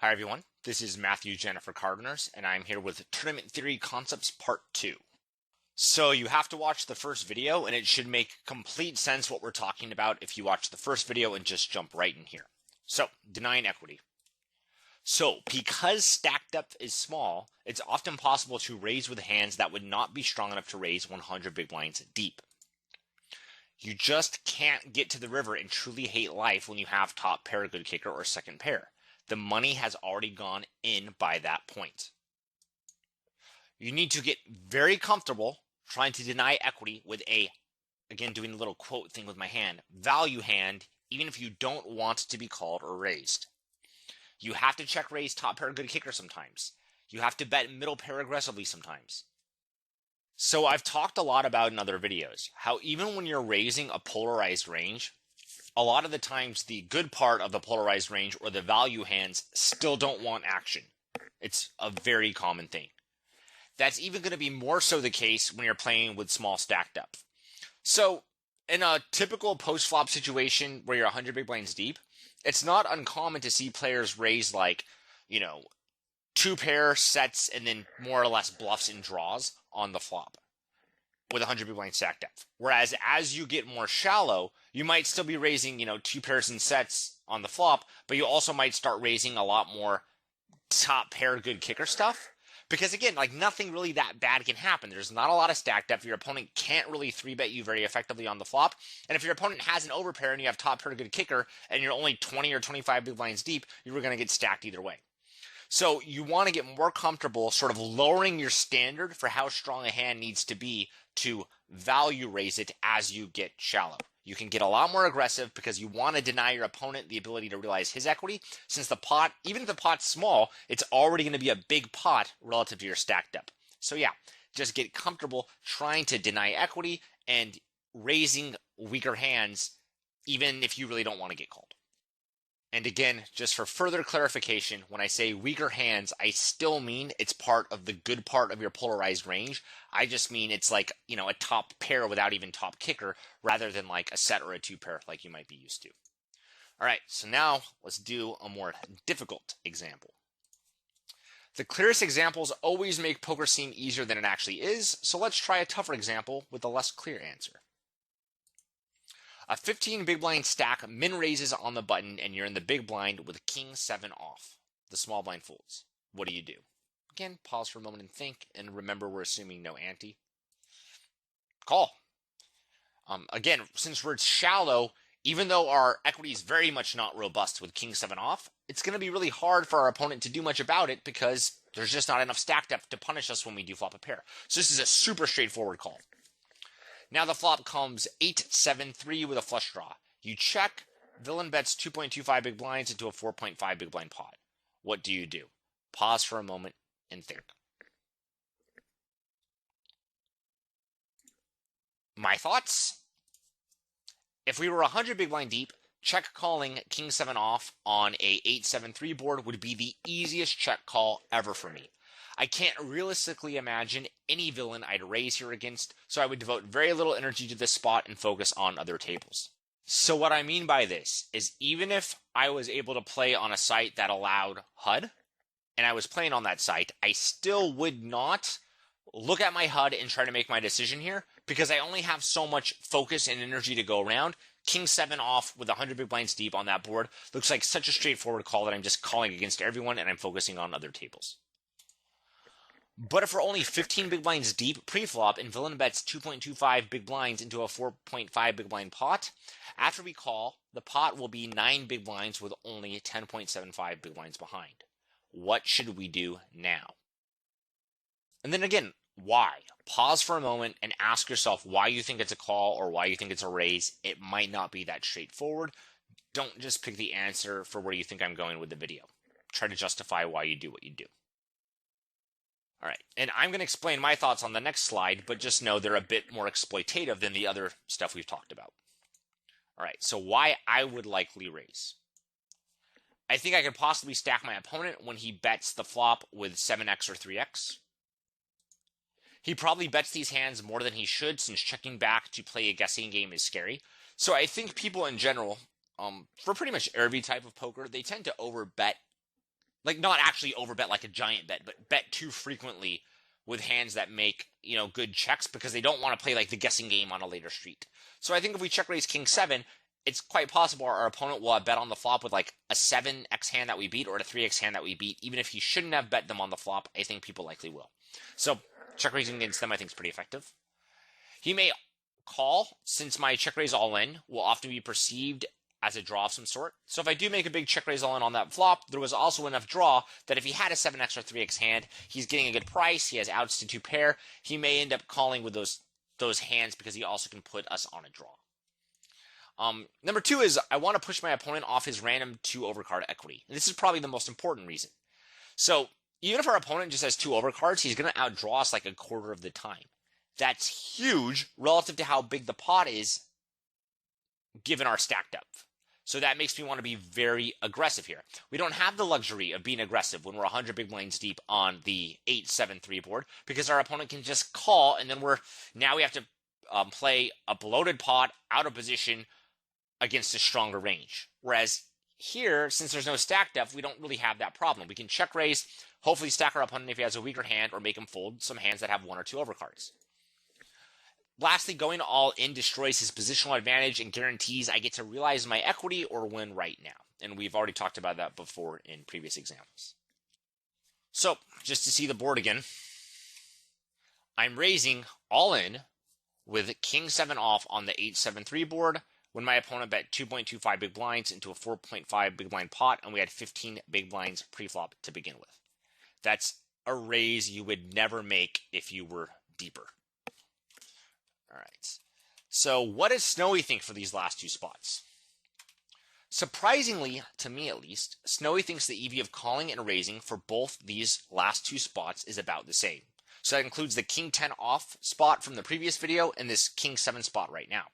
Hi everyone, this is Matthew Jennifer Carboners, and I'm here with Tournament Theory Concepts Part 2. So you have to watch the first video, and it should make complete sense what we're talking about if you watch the first video and just jump right in here. So, denying equity. So, because stack depth is small, it's often possible to raise with hands that would not be strong enough to raise 100 big blinds deep. You just can't get to the river and truly hate life when you have top pair, good kicker, or second pair. The money has already gone in by that point. You need to get very comfortable trying to deny equity with a, again doing a little quote thing with my hand, value hand, even if you don't want to be called or raised. You have to check raise top pair, good kicker sometimes. You have to bet middle pair aggressively sometimes. So I've talked a lot about in other videos how even when you're raising a polarized range, a lot of the times the good part of the polarized range or the value hands still don't want action. It's a very common thing. That's even going to be more so the case when you're playing with small stack depth. So in a typical post-flop situation where you're 100 big blinds deep, it's not uncommon to see players raise like, two pair sets and then more or less bluffs and draws on the flop with 100 big blind stack depth. Whereas as you get more shallow, you might still be raising, two pairs and sets on the flop, but you also might start raising a lot more top pair good kicker stuff. Because again, like nothing really that bad can happen. There's not a lot of stack depth. Your opponent can't really 3-bet you very effectively on the flop. And if your opponent has an overpair and you have top pair good kicker and you're only 20 or 25 big blinds deep, you're going to get stacked either way. So you want to get more comfortable sort of lowering your standard for how strong a hand needs to be to value raise it as you get shallow. You can get a lot more aggressive because you want to deny your opponent the ability to realize his equity. Since the pot, even if the pot's small, it's already going to be a big pot relative to your stack depth. So yeah, just get comfortable trying to deny equity and raising weaker hands even if you really don't want to get called. And again, just for further clarification, when I say weaker hands, I still mean it's part of the good part of your polarized range. I just mean it's like, a top pair without even top kicker rather than like a set or a two pair like you might be used to. All right, so now let's do a more difficult example. The clearest examples always make poker seem easier than it actually is, so let's try a tougher example with a less clear answer. A 15 big blind stack min raises on the button and you're in the big blind with king 7 off. The small blind folds. What do you do? Again, pause for a moment and think, and remember we're assuming no ante. Call. Again, since we're shallow, even though our equity is very much not robust with king 7 off, it's going to be really hard for our opponent to do much about it because there's just not enough stack depth to punish us when we do flop a pair. So this is a super straightforward call. Now the flop comes 8-7-3 with a flush draw. You check, villain bets 2.25 big blinds into a 4.5 big blind pot. What do you do? Pause for a moment and think. My thoughts? If we were 100 big blind deep, check calling king 7 off on a 8-7-3 board would be the easiest check call ever for me. I can't realistically imagine any villain I'd raise here against, so I would devote very little energy to this spot and focus on other tables. So what I mean by this is even if I was able to play on a site that allowed HUD, and I was playing on that site, I still would not look at my HUD and try to make my decision here because I only have so much focus and energy to go around. King 7 off with 100 big blinds deep on that board looks like such a straightforward call that I'm just calling against everyone and I'm focusing on other tables. But if we're only 15 big blinds deep pre-flop and villain bets 2.25 big blinds into a 4.5 big blind pot, after we call, the pot will be 9 big blinds with only 10.75 big blinds behind. What should we do now? And then again, why? Pause for a moment and ask yourself why you think it's a call or why you think it's a raise. It might not be that straightforward. Don't just pick the answer for where you think I'm going with the video. Try to justify why you do what you do. All right, and I'm going to explain my thoughts on the next slide, but just know they're a bit more exploitative than the other stuff we've talked about. All right, so why I would likely raise. I think I could possibly stack my opponent when he bets the flop with 7x or 3x. He probably bets these hands more than he should since checking back to play a guessing game is scary. So I think people in general, for pretty much every type of poker, they tend to overbet like not actually overbet like a giant bet, but bet too frequently with hands that make, good checks because they don't want to play like the guessing game on a later street. So I think if we check raise king 7, it's quite possible our opponent will have bet on the flop with like a 7x hand that we beat or a 3x hand that we beat. Even if he shouldn't have bet them on the flop, I think people likely will. So check raising against them I think is pretty effective. He may call, since my check raise all in will often be perceived as a draw of some sort. So if I do make a big check raise all in on that flop, there was also enough draw that if he had a 7x or 3x hand, he's getting a good price, he has outs to 2 pair, he may end up calling with those hands because he also can put us on a draw. Number 2 is I want to push my opponent off his random 2 overcard equity. And this is probably the most important reason. So even if our opponent just has 2 overcards, he's going to outdraw us like a quarter of the time. That's huge relative to how big the pot is given our stack depth. So that makes me want to be very aggressive here. We don't have the luxury of being aggressive when we're 100 big blinds deep on the 8-7-3 board because our opponent can just call, and then we have to play a bloated pot out of position against a stronger range. Whereas here, since there's no stack depth, we don't really have that problem. We can check raise, hopefully stack our opponent if he has a weaker hand, or make him fold some hands that have 1 or 2 overcards. Lastly, going all in destroys his positional advantage and guarantees I get to realize my equity or win right now. And we've already talked about that before in previous examples. So, just to see the board again, I'm raising all in with king 7 off on the 8-7-3 board when my opponent bet 2.25 big blinds into a 4.5 big blind pot, and we had 15 big blinds pre-flop to begin with. That's a raise you would never make if you were deeper. All right. So what does Snowy think for these last 2 spots? Surprisingly, to me at least, Snowy thinks the EV of calling and raising for both these last 2 spots is about the same. So that includes the king 10 off spot from the previous video and this king 7 spot right now.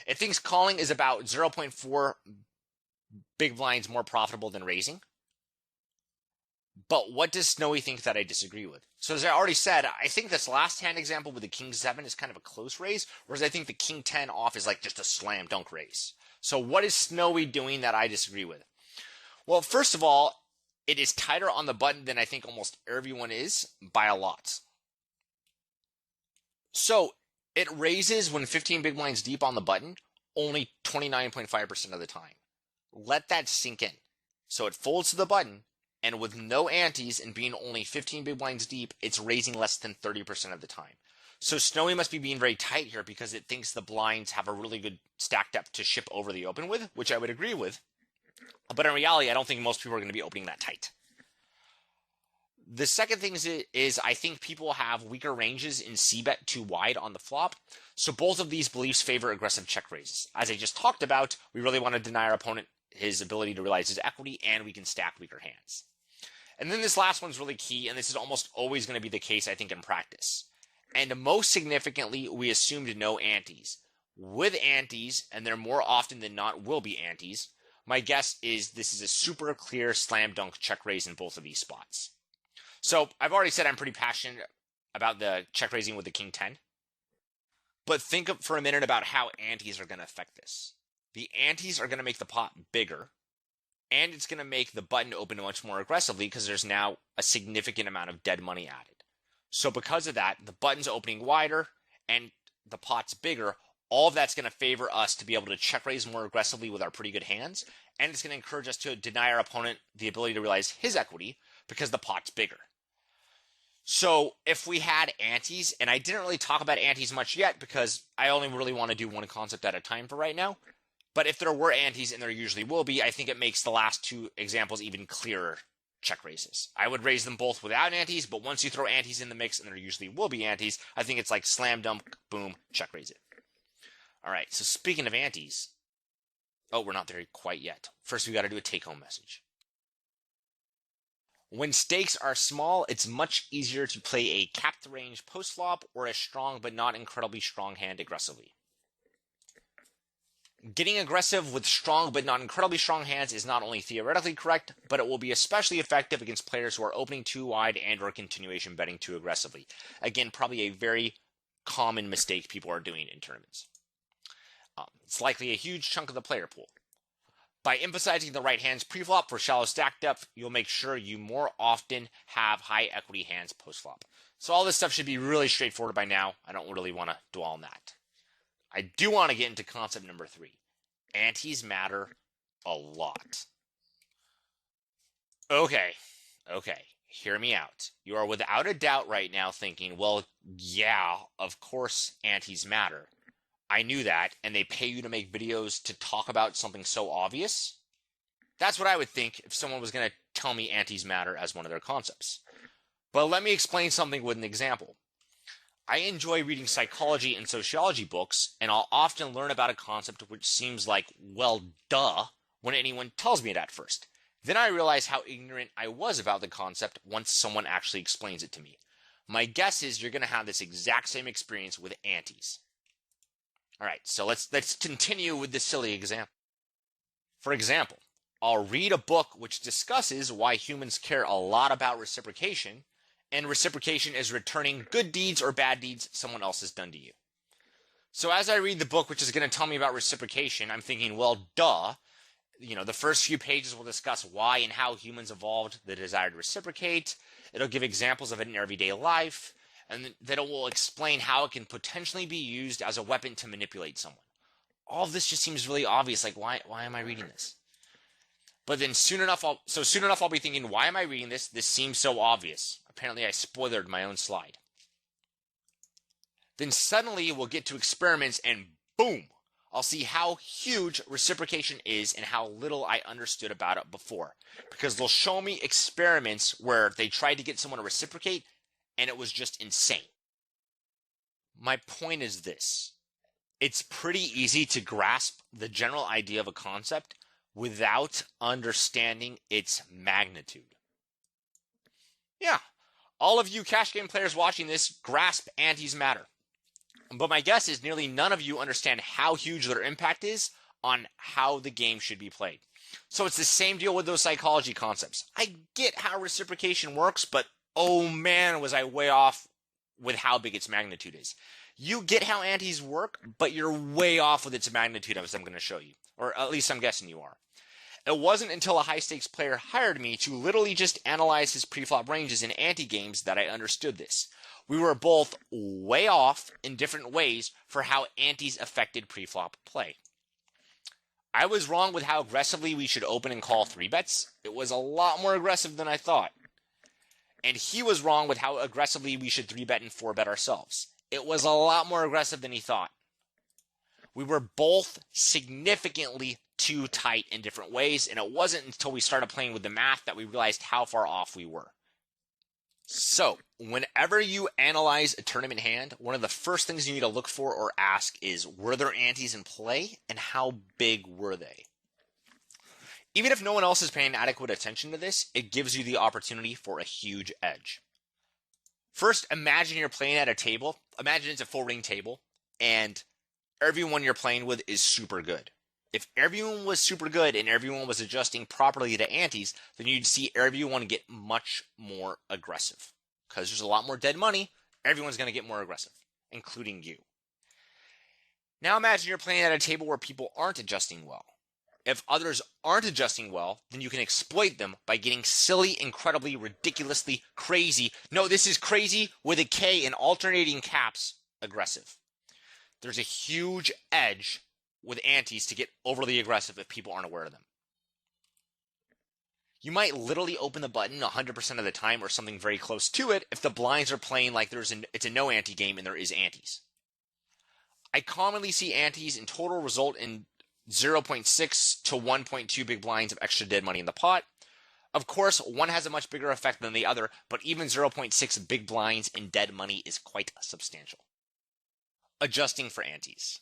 It thinks calling is about 0.4 big blinds more profitable than raising. But what does Snowy think that I disagree with? So as I already said, I think this last hand example with the king 7 is kind of a close raise, whereas I think the king 10 off is like just a slam dunk raise. So what is Snowy doing that I disagree with? Well, first of all, it is tighter on the button than I think almost everyone is by a lot. So it raises when 15 big blinds deep on the button only 29.5% of the time. Let that sink in. So it folds to the button, and with no antes and being only 15 big blinds deep, it's raising less than 30% of the time. So Snowy must be being very tight here because it thinks the blinds have a really good stack depth to ship over the open with, which I would agree with. But in reality, I don't think most people are going to be opening that tight. The second thing is I think people have weaker ranges in c-bet too wide on the flop. So both of these beliefs favor aggressive check raises. As I just talked about, we really want to deny our opponent his ability to realize his equity, and we can stack weaker hands. And then this last one's really key, and this is almost always going to be the case, I think, in practice. And most significantly, we assumed no antes. With antes, and there more often than not will be antes, my guess is this is a super clear slam dunk check raise in both of these spots. So I've already said I'm pretty passionate about the check raising with the king 10. But think for a minute about how antes are going to affect this. The antes are going to make the pot bigger, and it's going to make the button open much more aggressively because there's now a significant amount of dead money added. So because of that, the button's opening wider and the pot's bigger. All of that's going to favor us to be able to check raise more aggressively with our pretty good hands, and it's going to encourage us to deny our opponent the ability to realize his equity because the pot's bigger. So if we had antes, and I didn't really talk about antes much yet because I only really want to do one concept at a time for right now, but if there were antes, and there usually will be, I think it makes the last 2 examples even clearer check raises. I would raise them both without antes, but once you throw antes in the mix, and there usually will be antes, I think it's like slam dunk, boom, check raise it. All right, so speaking of antes, oh, we're not there quite yet. First, we got to do a take-home message. When stakes are small, it's much easier to play a capped range post-flop or a strong but not incredibly strong hand aggressively. Getting aggressive with strong but not incredibly strong hands is not only theoretically correct, but it will be especially effective against players who are opening too wide and or continuation betting too aggressively. Again, probably a very common mistake people are doing in tournaments. It's likely a huge chunk of the player pool. By emphasizing the right hands pre-flop for shallow stack depth, you'll make sure you more often have high equity hands post-flop. So all this stuff should be really straightforward by now. I don't really want to dwell on that. I do want to get into concept number 3. Antes matter a lot. Okay, hear me out. You are without a doubt right now thinking, well, yeah, of course antes matter. I knew that, and they pay you to make videos to talk about something so obvious? That's what I would think if someone was going to tell me antes matter as one of their concepts. But let me explain something with an example. I enjoy reading psychology and sociology books, and I'll often learn about a concept which seems like, well, duh, when anyone tells me it at first. Then I realize how ignorant I was about the concept once someone actually explains it to me. My guess is you're going to have this exact same experience with antes. All right, so let's continue with this silly example. For example, I'll read a book which discusses why humans care a lot about reciprocation, and reciprocation is returning good deeds or bad deeds someone else has done to you. So as I read the book which is going to tell me about reciprocation, I'm thinking, well, duh. The first few pages will discuss why and how humans evolved the desire to reciprocate. It'll give examples of it in everyday life, and then it will explain how it can potentially be used as a weapon to manipulate someone. All of this just seems really obvious. Like, why am I reading this? But then soon enough I'll be thinking, why am I reading this? This seems so obvious. Apparently I spoiled my own slide. Then suddenly we'll get to experiments and boom, I'll see how huge reciprocation is and how little I understood about it before. Because they'll show me experiments where they tried to get someone to reciprocate and it was just insane. My point is this. It's pretty easy to grasp the general idea of a concept without understanding its magnitude. Yeah, all of you cash game players watching this grasp antes matter. But my guess is nearly none of you understand how huge their impact is on how the game should be played. So it's the same deal with those psychology concepts. I get how reciprocation works, but oh man, was I way off with how big its magnitude is. You get how antes work, but you're way off with its magnitude, as I'm going to show you. Or at least I'm guessing you are. It wasn't until a high-stakes player hired me to literally just analyze his preflop ranges in ante games that I understood this. We were both way off in different ways for how antes affected preflop play. I was wrong with how aggressively we should open and call 3-bets. It was a lot more aggressive than I thought. And he was wrong with how aggressively we should 3-bet and 4-bet ourselves. It was a lot more aggressive than he thought. We were both significantly too tight in different ways, and it wasn't until we started playing with the math that we realized how far off we were. So, whenever you analyze a tournament hand, one of the first things you need to look for or ask is, were there antes in play, and how big were they? Even if no one else is paying adequate attention to this, it gives you the opportunity for a huge edge. First, imagine you're playing at a table. Imagine it's a 4-ring table, and everyone you're playing with is super good. If everyone was super good and everyone was adjusting properly to antes, then you'd see everyone get much more aggressive. Because there's a lot more dead money, everyone's going to get more aggressive, including you. Now imagine you're playing at a table where people aren't adjusting well. If others aren't adjusting well, then you can exploit them by getting silly, incredibly, ridiculously crazy. No, this is crazy with a K and alternating caps aggressive. There's a huge edge with antes to get overly aggressive if people aren't aware of them. You might literally open the button 100% of the time or something very close to it if the blinds are playing like it's a no ante game and there is antes. I commonly see antes in total result in 0.6 to 1.2 big blinds of extra dead money in the pot. Of course, one has a much bigger effect than the other, but even 0.6 big blinds in dead money is quite substantial. Adjusting for antes.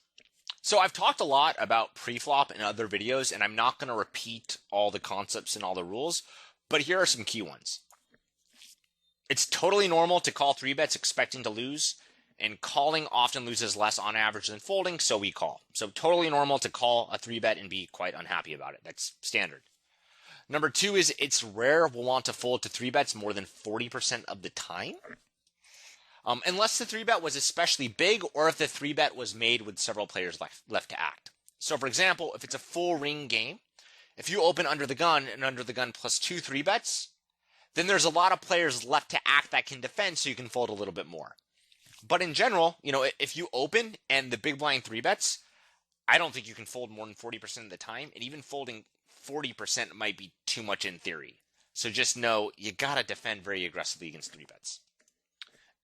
So I've talked a lot about preflop in other videos, and I'm not going to repeat all the concepts and all the rules, but here are some key ones. It's totally normal to call 3-bets expecting to lose, and calling often loses less on average than folding, so we call. So totally normal to call a 3-bet and be quite unhappy about it. That's standard. Number 2 is it's rare we'll want to fold to 3-bets more than 40% of the time. Unless the 3-bet was especially big or if the 3-bet was made with several players left to act. So for example, if it's a full ring game If you open under the gun and under the gun plus 2 3-bets, then there's a lot of players left to act that can defend, so you can fold a little bit more. But in general, if you open and the big blind 3-bets, I don't think you can fold more than 40% of the time, and even folding 40% might be too much in theory. So just know you gotta defend very aggressively against 3-bets.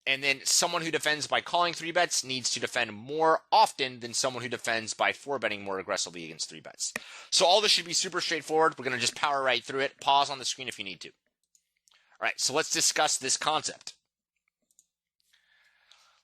And then someone who defends by calling 3-bets needs to defend more often than someone who defends by 4-betting more aggressively against 3-bets. So all this should be super straightforward. We're going to just power right through it. Pause on the screen if you need to. All right, so let's discuss this concept.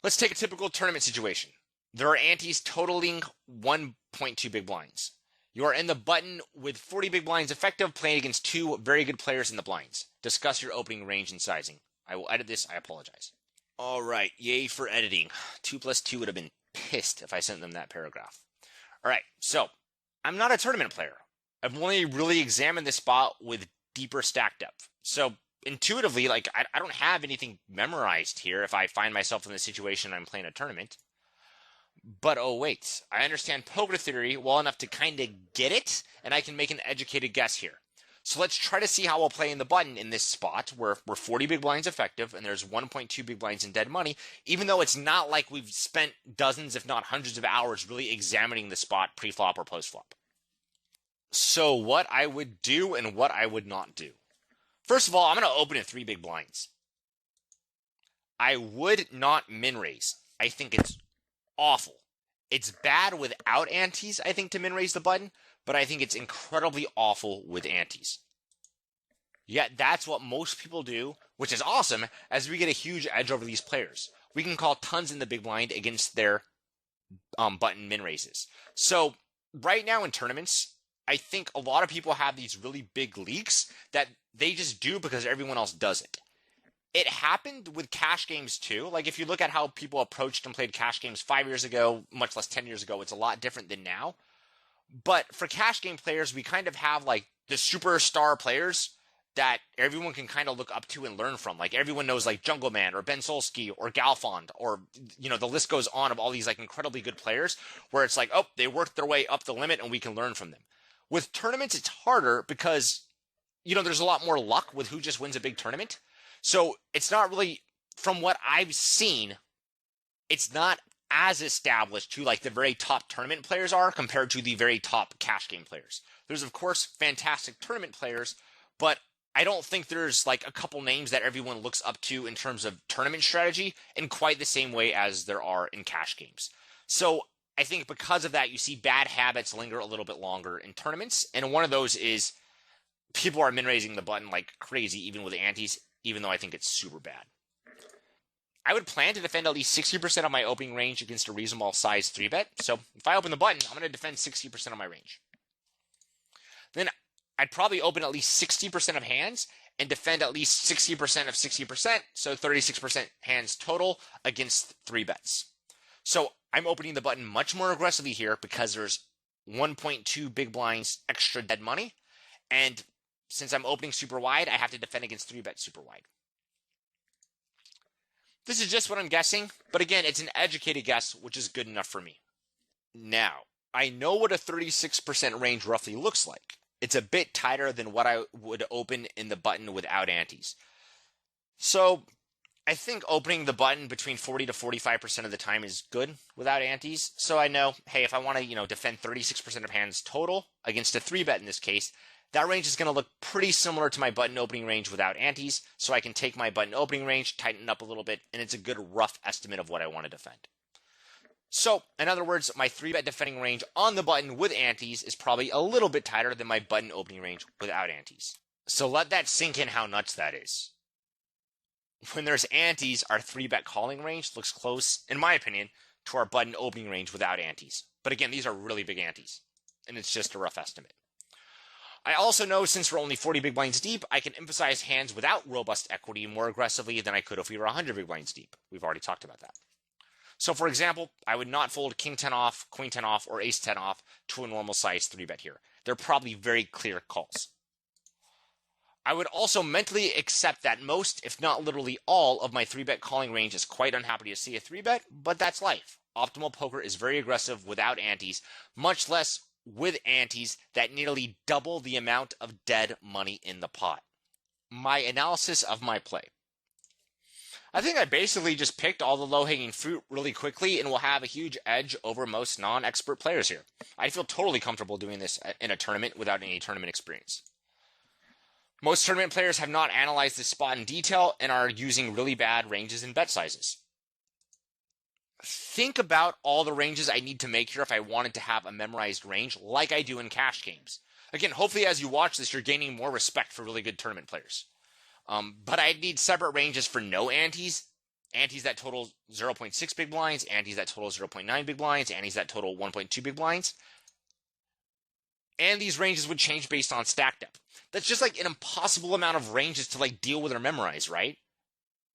Let's take a typical tournament situation. There are antes totaling 1.2 big blinds. You are in the button with 40 big blinds effective, playing against 2 very good players in the blinds. Discuss your opening range and sizing. I will edit this. I apologize. All right, yay for editing. 2 plus 2 would have been pissed if I sent them that paragraph. All right, so I'm not a tournament player. I've only really examined this spot with deeper stack depth. So intuitively, I don't have anything memorized here if I find myself in the situation I'm playing a tournament. But oh wait, I understand poker theory well enough to kind of get it, and I can make an educated guess here. So let's try to see how we'll play in the button in this spot where we're 40 big blinds effective and there's 1.2 big blinds in dead money, even though it's not like we've spent dozens, if not hundreds of hours really examining the spot pre-flop or post-flop. So what I would do and what I would not do. First of all, I'm going to open at 3 big blinds. I would not min raise. I think it's awful. It's bad without antes, I think, to min raise the button, but I think it's incredibly awful with antes. Yet that's what most people do, which is awesome, as we get a huge edge over these players. We can call tons in the big blind against their button min raises. So right now in tournaments, I think a lot of people have these really big leaks that they just do because everyone else does it. It happened with cash games too. Like if you look at how people approached and played cash games 5 years ago, much less 10 years ago, it's a lot different than now. But for cash game players, we kind of have like the superstar players that everyone can kind of look up to and learn from. Like everyone knows like Jungle Man or Ben Solsky or Galfond or, the list goes on of all these like incredibly good players where it's like, oh, they worked their way up the limit and we can learn from them. With tournaments, it's harder because, there's a lot more luck with who just wins a big tournament. So it's not really, from what I've seen, it's not as established to like the very top tournament players are compared to the very top cash game players. There's of course fantastic tournament players, but I don't think there's like a couple names that everyone looks up to in terms of tournament strategy in quite the same way as there are in cash games. So I think because of that, you see bad habits linger a little bit longer in tournaments. And one of those is people are min raising the button like crazy, even with antes, even though I think it's super bad. I would plan to defend at least 60% of my opening range against a reasonable size 3-bet. So if I open the button, I'm going to defend 60% of my range. Then I'd probably open at least 60% of hands and defend at least 60% of 60%, so 36% hands total against 3-bets. So I'm opening the button much more aggressively here because there's 1.2 big blinds extra dead money. And since I'm opening super wide, I have to defend against 3-bet super wide. This is just what I'm guessing, but again, it's an educated guess, which is good enough for me. Now, I know what a 36% range roughly looks like. It's a bit tighter than what I would open in the button without antes. So I think opening the button between 40 to 45% of the time is good without antes. So I know, hey, if I want to, defend 36% of hands total against a 3-bet in this case, that range is going to look pretty similar to my button opening range without antes, so I can take my button opening range, tighten it up a little bit, and it's a good rough estimate of what I want to defend. So, in other words, my 3-bet defending range on the button with antes is probably a little bit tighter than my button opening range without antes. So let that sink in how nuts that is. When there's antes, our 3-bet calling range looks close, in my opinion, to our button opening range without antes. But again, these are really big antes, and it's just a rough estimate. I also know since we're only 40 big blinds deep, I can emphasize hands without robust equity more aggressively than I could if we were 100 big blinds deep. We've already talked about that. So for example, I would not fold king 10 off, queen 10 off, or ace 10 off to a normal size 3-bet here. They're probably very clear calls. I would also mentally accept that most, if not literally all, of my 3-bet calling range is quite unhappy to see a 3-bet, but that's life. Optimal poker is very aggressive without antes, much less with antes that nearly double the amount of dead money in the pot. My analysis of my play. I think I basically just picked all the low-hanging fruit really quickly and will have a huge edge over most non-expert players here. I feel totally comfortable doing this in a tournament without any tournament experience. Most tournament players have not analyzed this spot in detail and are using really bad ranges and bet sizes. Think about all the ranges I need to make here if I wanted to have a memorized range like I do in cash games. Again, hopefully as you watch this, you're gaining more respect for really good tournament players. But I need separate ranges for no antes, antes that total 0.6 big blinds, antes that total 0.9 big blinds, antes that total 1.2 big blinds. And these ranges would change based on stack depth. That's just like an impossible amount of ranges to like deal with or memorize, right?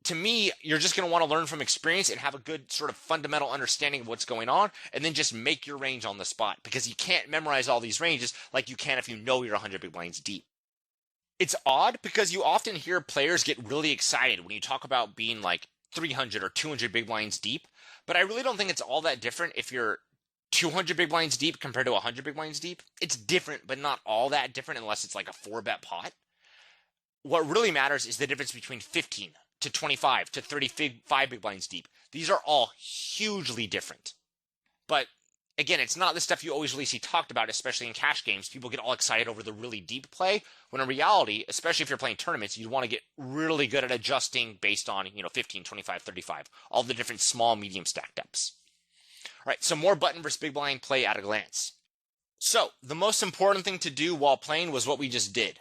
To me, you're just going to want to learn from experience and have a good sort of fundamental understanding of what's going on, and then just make your range on the spot, because you can't memorize all these ranges like you can if you know you're 100 big blinds deep. It's odd because you often hear players get really excited when you talk about being like 300 or 200 big blinds deep, but I really don't think it's all that different if you're 200 big blinds deep compared to 100 big blinds deep. It's different, but not all that different unless it's like a 4-bet pot. What really matters is the difference between 15 to 25 to 35 big blinds deep. These are all hugely different. But again, it's not the stuff you always really see talked about, especially in cash games. People get all excited over the really deep play, when in reality, especially if you're playing tournaments, you'd want to get really good at adjusting based on, 15, 25, 35, all the different small, medium stack depths. All right, so more button versus big blind play at a glance. So the most important thing to do while playing was what we just did.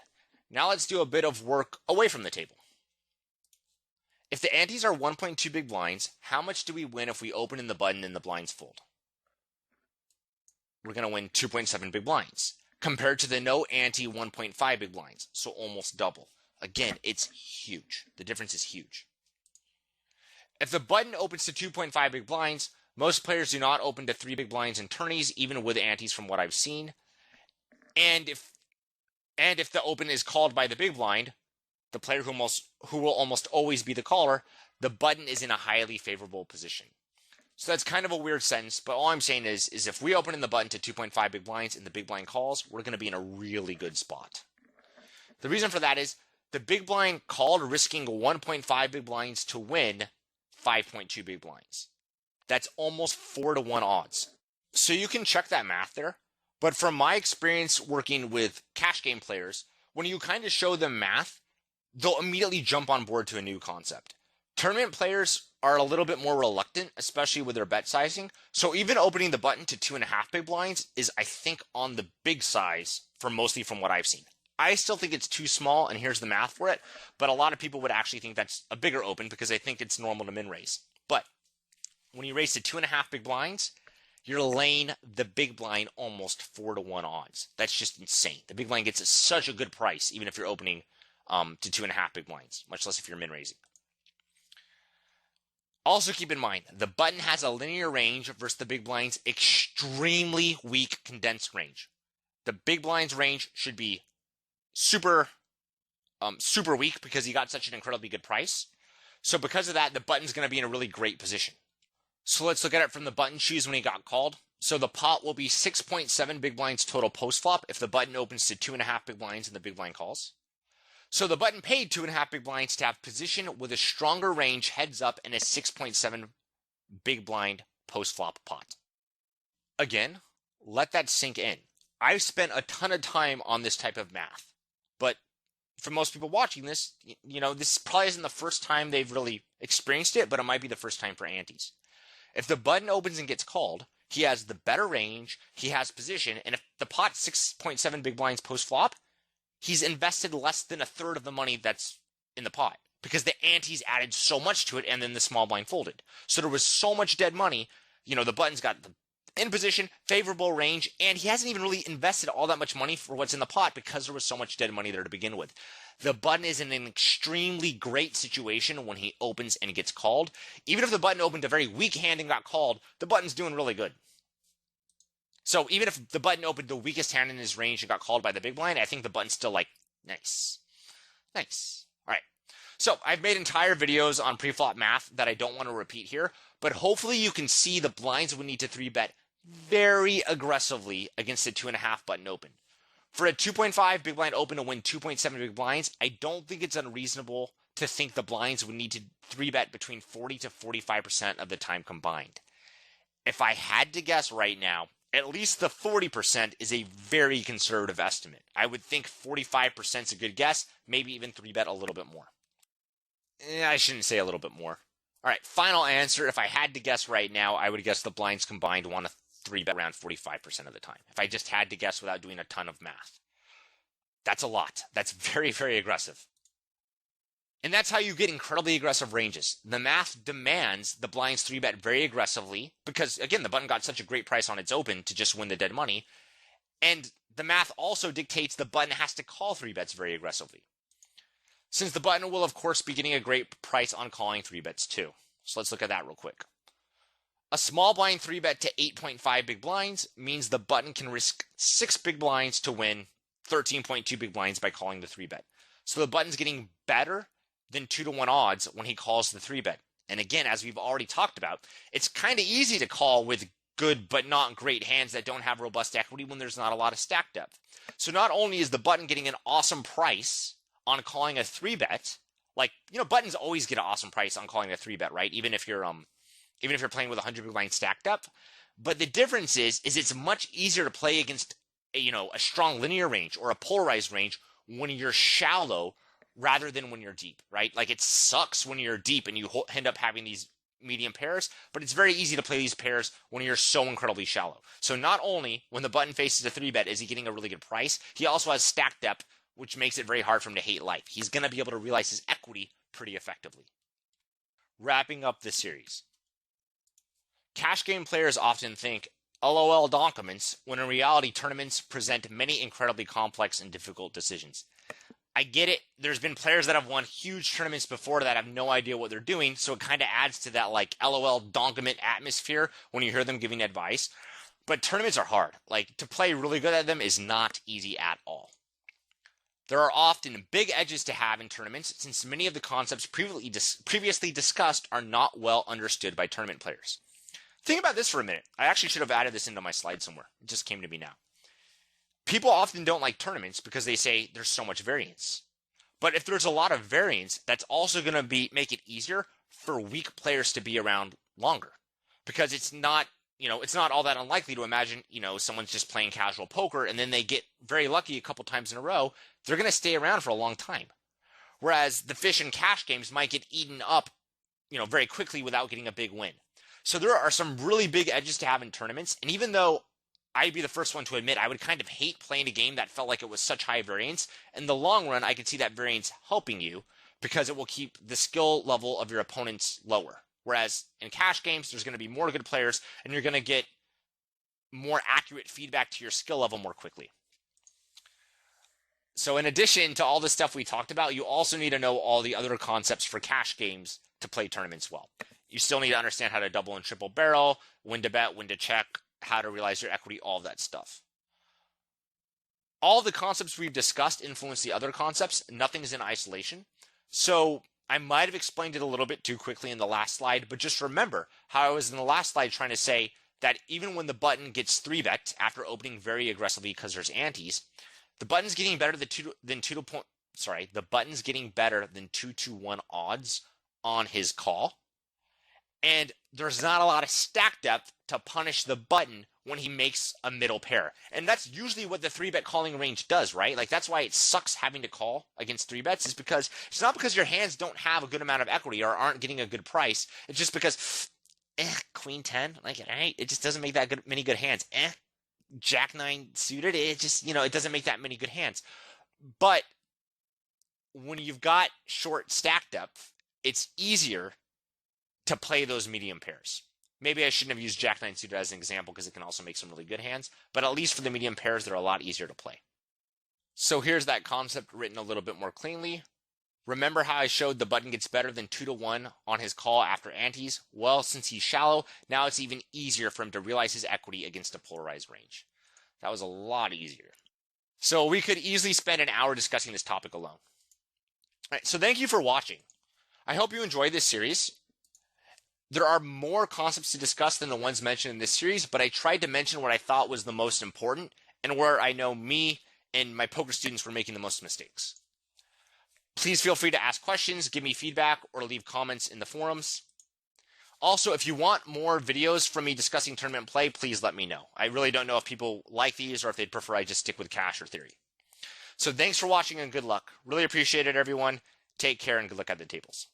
Now let's do a bit of work away from the table. If the antes are 1.2 big blinds, how much do we win if we open in the button and the blinds fold? We're going to win 2.7 big blinds compared to the no ante 1.5 big blinds, so almost double. Again, it's huge. The difference is huge. If the button opens to 2.5 big blinds, most players do not open to 3 big blinds in tourneys, even with antes from what I've seen. And if the open is called by the big blind, the player who will almost always be the caller, the button is in a highly favorable position. So that's kind of a weird sentence, but all I'm saying is if we open in the button to 2.5 big blinds and the big blind calls, we're going to be in a really good spot. The reason for that is the big blind called risking 1.5 big blinds to win 5.2 big blinds. That's almost 4-to-1 odds. So you can check that math there, but from my experience working with cash game players, when you kind of show them math, they'll immediately jump on board to a new concept. Tournament players are a little bit more reluctant, especially with their bet sizing. So even opening the button to 2.5 big blinds is, I think, on the big size for mostly from what I've seen. I still think it's too small, and here's the math for it. But a lot of people would actually think that's a bigger open because they think it's normal to min raise. But when you raise to 2.5 big blinds, you're laying the big blind almost 4-to-1 odds. That's just insane. The big blind gets such a good price, even if you're opening to 2.5 big blinds, much less if you're min raising. Also keep in mind, the button has a linear range versus the big blind's extremely weak condensed range. The big blind's range should be super weak because he got such an incredibly good price. So because of that, the button's going to be in a really great position. So let's look at it from the button shoes when he got called. So the pot will be 6.7 big blinds total post flop if the button opens to 2.5 big blinds and the big blind calls. So the button paid 2.5 big blinds to have position with a stronger range heads up and a 6.7 big blind post flop pot. Again, let that sink in. I've spent a ton of time on this type of math, but for most people watching this, this probably isn't the first time they've really experienced it, but it might be the first time for antes. If the button opens and gets called, he has the better range, he has position, and if the pot's 6.7 big blinds post flop, he's invested less than a third of the money that's in the pot because the antes added so much to it and then the small blind folded. So there was so much dead money. The button's got the in position, favorable range, and he hasn't even really invested all that much money for what's in the pot because there was so much dead money there to begin with. The button is in an extremely great situation when he opens and gets called. Even if the button opened a very weak hand and got called, the button's doing really good. So even if the button opened the weakest hand in his range and got called by the big blind, I think the button's still like, nice. Nice. All right. So I've made entire videos on pre-flop math that I don't want to repeat here, but hopefully you can see the blinds would need to 3-bet very aggressively against a 2.5 button open. For a 2.5 big blind open to win 2.7 big blinds, I don't think it's unreasonable to think the blinds would need to 3-bet between 40 to 45% of the time combined. If I had to guess right now, at least the 40% is a very conservative estimate. I would think 45% is a good guess, maybe even 3-bet a little bit more. I shouldn't say a little bit more. All right, final answer. If I had to guess right now, I would guess the blinds combined want to 3-bet around 45% of the time. If I just had to guess without doing a ton of math. That's a lot. That's very, very aggressive. And that's how you get incredibly aggressive ranges. The math demands the blinds 3-bet very aggressively because, again, the button got such a great price on its open to just win the dead money. And the math also dictates the button has to call 3-bets very aggressively. Since the button will, of course, be getting a great price on calling 3-bets too. So let's look at that real quick. A small blind 3-bet to 8.5 big blinds means the button can risk 6 big blinds to win 13.2 big blinds by calling the 3-bet. So the button's getting better than 2-to-1 odds when he calls the 3-bet. And again, as we've already talked about, it's kind of easy to call with good but not great hands that don't have robust equity when there's not a lot of stack depth. So not only is the button getting an awesome price on calling a 3-bet, like, buttons always get an awesome price on calling a 3-bet, right? Even if you're playing with 100 big blind stack depth. But the difference is it's much easier to play against a strong linear range or a polarized range when you're shallow rather than when you're deep, right? Like, it sucks when you're deep and you end up having these medium pairs, but it's very easy to play these pairs when you're so incredibly shallow. So not only when the button faces a 3-bet is he getting a really good price, he also has stack depth, which makes it very hard for him to hate life. He's going to be able to realize his equity pretty effectively. Wrapping up the series. Cash game players often think, LOL donkiments, when in reality tournaments present many incredibly complex and difficult decisions. I get it. There's been players that have won huge tournaments before that have no idea what they're doing, so it kind of adds to that like LOL donkiment atmosphere when you hear them giving advice. But tournaments are hard. Like, to play really good at them is not easy at all. There are often big edges to have in tournaments since many of the concepts previously discussed are not well understood by tournament players. Think about this for a minute. I actually should have added this into my slide somewhere. It just came to me now. People often don't like tournaments because they say there's so much variance. But if there's a lot of variance, that's also going to make it easier for weak players to be around longer. Because it's not all that unlikely to imagine, someone's just playing casual poker and then they get very lucky a couple times in a row. They're going to stay around for a long time. Whereas the fish and cash games might get eaten up, very quickly without getting a big win. So there are some really big edges to have in tournaments. And even though I'd be the first one to admit I would kind of hate playing a game that felt like it was such high variance, in the long run, I could see that variance helping you because it will keep the skill level of your opponents lower. Whereas in cash games, there's going to be more good players, and you're going to get more accurate feedback to your skill level more quickly. So in addition to all the stuff we talked about, you also need to know all the other concepts for cash games to play tournaments well. You still need to understand how to double and triple barrel, when to bet, when to check, how to realize your equity, all of that stuff. All the concepts we've discussed influence the other concepts. Nothing's in isolation. So I might have explained it a little bit too quickly in the last slide, but just remember how I was in the last slide trying to say that even when the button gets 3-bet after opening very aggressively because there's antes, the button's getting better than 2-to-1 odds on his call. And there's not a lot of stack depth to punish the button when he makes a middle pair. And that's usually what the 3-bet calling range does, right? Like, that's why it sucks having to call against 3-bets, is because it's not because your hands don't have a good amount of equity or aren't getting a good price. It's just because, Queen 10, like, all right, it just doesn't make that many good hands. Jack 9 suited, it just, it doesn't make that many good hands. But when you've got short stack depth, it's easier to play those medium pairs. Maybe I shouldn't have used Jack 9 suited as an example because it can also make some really good hands, but at least for the medium pairs, they're a lot easier to play. So here's that concept written a little bit more cleanly. Remember how I showed the button gets better than 2-to-1 on his call after antes? Well, since he's shallow, now it's even easier for him to realize his equity against a polarized range. That was a lot easier. So we could easily spend an hour discussing this topic alone. All right, so thank you for watching. I hope you enjoyed this series. There are more concepts to discuss than the ones mentioned in this series, but I tried to mention what I thought was the most important and where I know me and my poker students were making the most mistakes. Please feel free to ask questions, give me feedback, or leave comments in the forums. Also, if you want more videos from me discussing tournament play, please let me know. I really don't know if people like these or if they'd prefer I just stick with cash or theory. So thanks for watching and good luck. Really appreciate it, everyone. Take care and good luck at the tables.